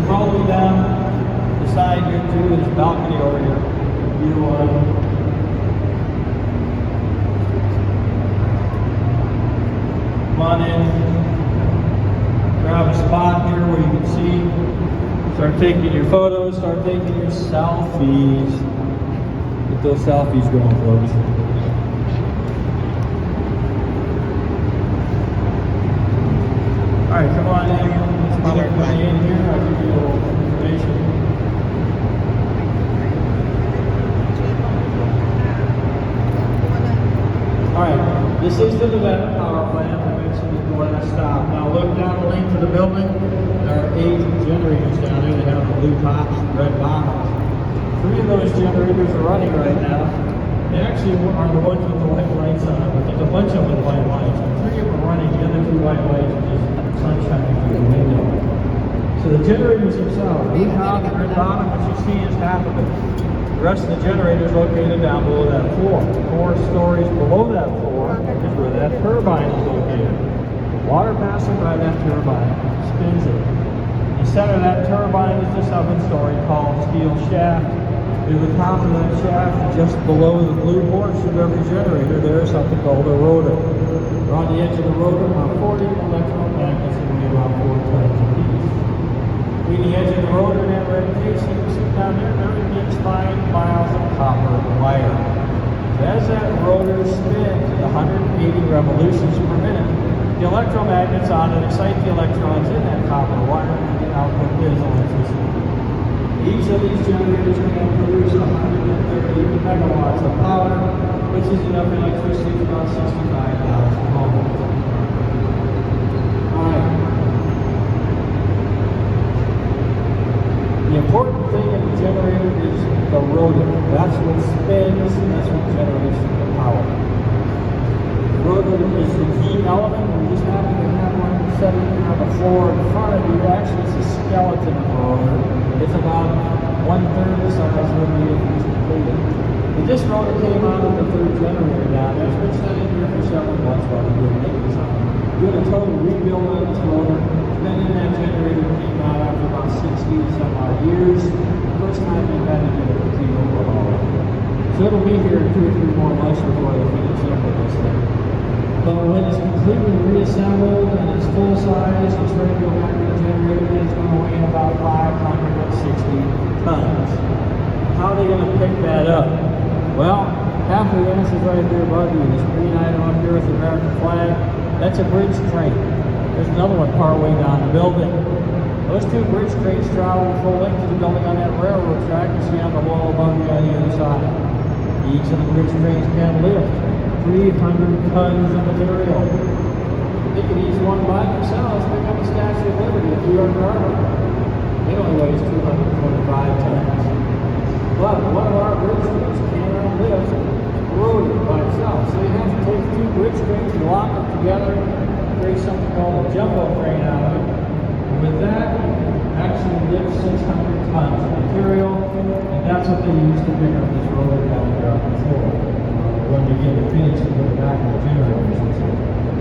come all the way down the side here too. There's a balcony over here. View on. Come on in. Grab a spot here where you can see. Start taking your photos. Start taking your selfies. Get those selfies going, folks. All right, come on in. Let's get everybody in here. I'll give you a little information. All right, this is the Nevada power plant. I mentioned it the last stop. Now look down the length of the building. There are 8 generators down there. They have the blue tops and red bottoms. 3 of those generators are running right now. They actually are the ones with the white lights on it, but there's a bunch of them with white lights. 3 of them are running. The other 2 white lights are just sunshine through the window. So the generators themselves, blue top and red bottom, what you see is half of it. The rest of the generator is located down below that floor. 4 stories below that floor is where that turbine is located. Water passing by that turbine spins it. The center of that turbine is this oven story called steel shaft. Near the top of that shaft, just below the blue portion of every generator, there is something called a rotor. On the edge of the rotor are 40 electromagnets that weigh about 4 tons apiece. Between the edge of the rotor and that red casing you see down there, there begins 5 miles of copper wire. As that rotor spins at 180 revolutions per minute, the electromagnets on it excite the electrons in that copper wire and the output is electricity. Each of these generators can produce 130 megawatts of power, which is enough electricity for about 65,000 homes. Alright. The important thing in the generator is the rotor. That's what spins and that's what generates the power. The rotor is the key element. We just happen to have one sitting on the floor in front of you. Actually, it's a skeleton of the rotor. It's about 1/3 the size of the if it's completed. But this rotor came out of the 3rd generator down there. It's been sitting here for several months while we do maintenance on it. Doing a total rebuild on this rotor. It's been in that generator came out after about 60 some odd years. The first time they had to do a complete overhaul. So it'll be here in 2 or 3 more months before they finish up with this thing. But when it's completely reassembled and it's full size, it's ready to go back to the generator, it's going to weigh about 560 tons. How are they going to pick that up? Well, half of the answer is right there above you. This green item up here with the American flag, that's a bridge crane. There's another one partway down the building. Those 2 bridge cranes travel the full length of the building on that railroad track you see on the wall above you on the other side. Each of the bridge cranes can lift 300 tons of material. They could each one by themselves pick up the Statue of Liberty at New York Harbor. It only weighs 225 tons. But one of our bridge cranes cannot lift a rotor by itself. So you have to take 2 bridge cranes and lock them together, create something called a jumbo crane out of it. And with that, you can actually lift 600 tons of material, and that's what they use to pick up this rotor down here on the floor. When they get it finished and put it back in the generator.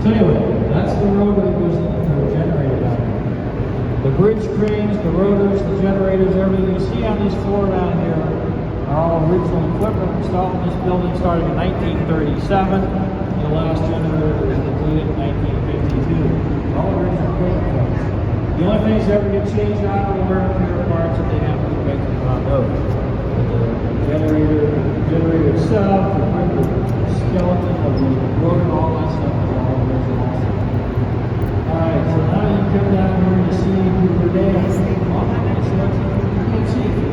So anyway, that's the rotor that goes into the generator down here. The bridge cranes, the rotors, the generators, everything you see on this floor down here are all original equipment installed in this building starting in 1937. The last generator was completed in 1952. All original equipment folks. The only things that ever get changed out are the wear and tear parts that they have to make them on those. The generator itself, the skeleton of the rotor, all that stuff is all original. Alright, so now you come down here to see Hoover Dam. Well, I'm going to show it to you. You can see it.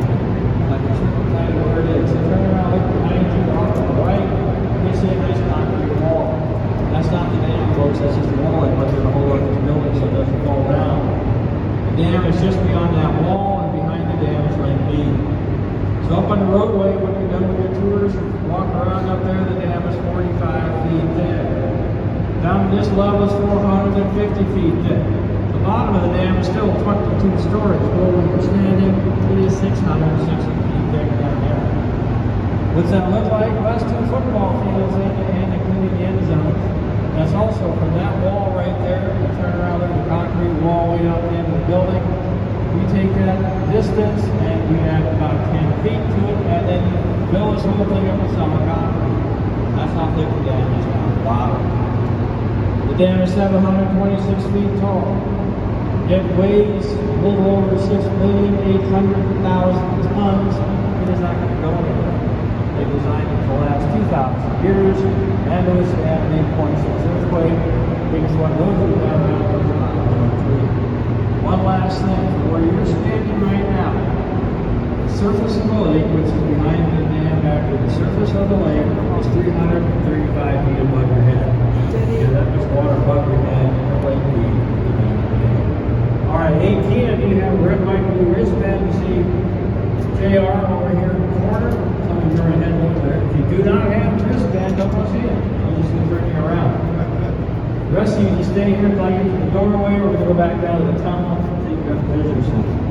I can tell you where it is. So turn around, look behind you, off to the right. You can see a nice concrete wall. That's not the dam, folks. That's just the wall. I put there to hold up this building so it doesn't fall down. The dam is just beyond that wall, and behind the dam is Lake B. So up on the roadway, when you're done with your tours, walk around up there, the dam is 45 feet thick. Down to this level is 450 feet thick. The bottom of the dam is still 22 stories. Where we're standing, it is 660 feet thick down there. What's that look like? Well, that's 2 football fields and including the end zone. That's also from that wall right there. You turn around, there's a concrete wall way out the end of the building. we take that distance and we add about 10 feet to it, and then fill this whole thing up with summer concrete. That's how thick the dam is down the bottom. The dam is 726 feet tall. It weighs a little over 6,800,000 tons. It is not going to go anywhere. They designed it to last 2,000 years and to withstand an 8.6 earthquake. Biggest one goes through that around was about 1.3. One last thing, where you're standing right now, the surface of the lake, which is behind the dam after the surface of the lake, is 335 feet above your head. Yeah, that much water above your head, the lake being. All right, 18 of you have a red, white, blue wristband. You see JR over here in the corner. Some of you are ahead over there. If you do not have a wristband, don't want to see it. I'm just going to bring you around. The rest of you just stay here until I get to the doorway. We're going to go back down to the tunnel and see if you got the visitor center.